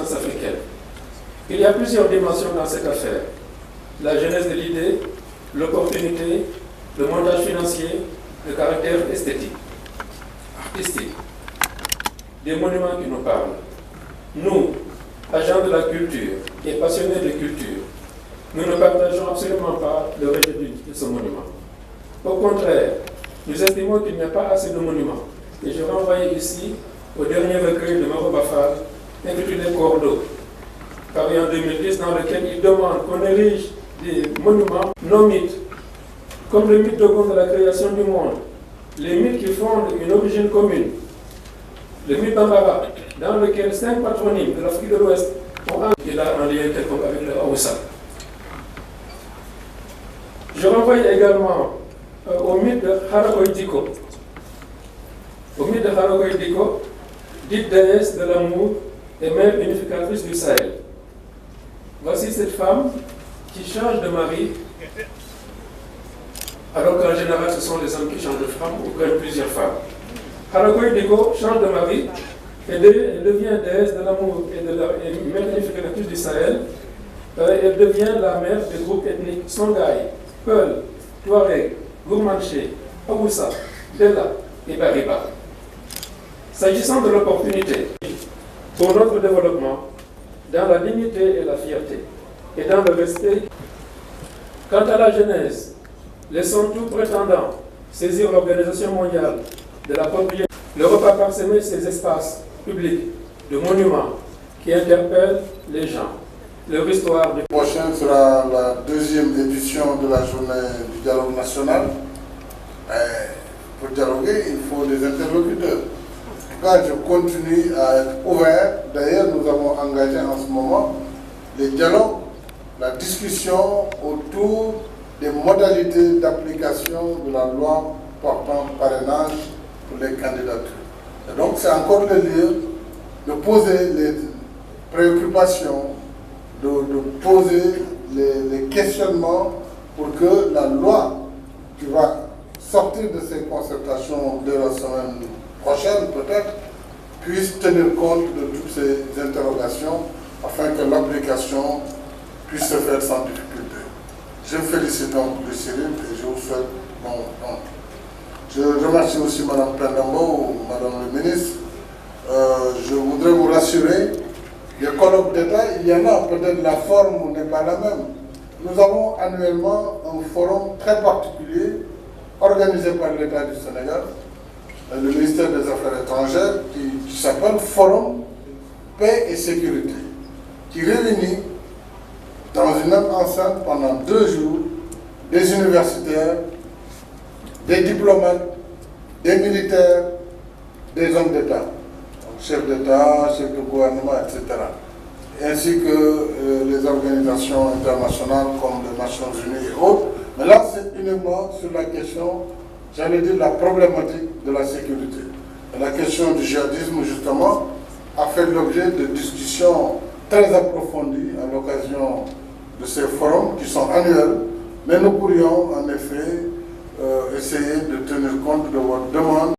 africaine. Il y a plusieurs dimensions dans cette affaire. La genèse de l'idée, l'opportunité, le montage financier, le caractère esthétique, artistique. Des monuments qui nous parlent. Nous, agents de la culture et passionnés de culture, nous ne partageons absolument pas le rejet de ce monument. Au contraire, nous estimons qu'il n'y a pas assez de monuments. Et je renvoie ici au dernier recueil de Maro Bafal, intitulé Cordeau, paru en 2010, dans lequel il demande qu'on érige des monuments non mythes, comme le mythe de la création du monde, les mythes qui fondent une origine commune, le mythe Bambara, dans lequel 5 patronymes de l'Afrique de l'Ouest ont un lien quelconque avec le Haoussa. Je renvoie également au mythe de Harakoy Diko. Au mythe de Harakoy Diko, dite déesse de l'amour et mère unificatrice du Sahel. Voici cette femme qui change de mari, alors qu'en général ce sont les hommes qui changent de femme ou prennent plusieurs femmes. Harakoy Diko change de mari et elle devient déesse de l'amour et de la mère unificatrice du Sahel. Elle devient la mère des groupes ethniques Songhai, Peul, Touareg, Gourmanché, Haoussa, Bella et Bariba. S'agissant de l'opportunité pour notre développement, dans la dignité et la fierté, et dans le respect. Quant à la genèse, laissons tout prétendant saisir l'Organisation mondiale de la propriété. L'Europe a parsemé ses espaces publics de monuments qui interpellent les gens. Leur histoire. Le prochain sera la deuxième édition de la journée du dialogue national. Pour dialoguer, il faut des interlocuteurs. Quand je continue à être ouvert, d'ailleurs nous avons engagé en ce moment les dialogues, la discussion autour des modalités d'application de la loi portant parrainage pour les candidatures. Et donc c'est encore le lieu de poser les préoccupations, de poser les questionnements pour que la loi qui va sortir de ces concertations de la semaine prochaine peut-être puisse tenir compte de toutes ces interrogations afin que l'application puisse se faire sans difficulté. Je félicite donc le Cyril et je vous souhaite bon temps. Je remercie aussi Mme Pendambo, Mme le ministre. Je voudrais vous rassurer, les colloques d'État, il y en a, peut-être la forme n'est pas la même. Nous avons annuellement un forum très particulier organisé par l'État du Sénégal, le ministère des Affaires étrangères, qui s'appelle Forum Paix et Sécurité, qui réunit dans une même enceinte pendant 2 jours des universitaires, des diplomates, des militaires, des hommes d'État, chefs d'État, chefs de gouvernement, etc. Ainsi que les organisations internationales comme les Nations Unies et autres. Mais là, c'est uniquement sur la question, j'allais dire, la problématique de la sécurité. Et la question du djihadisme, justement, a fait l'objet de discussions très approfondies à l'occasion de ces forums qui sont annuels, mais nous pourrions en effet essayer de tenir compte de votre demande.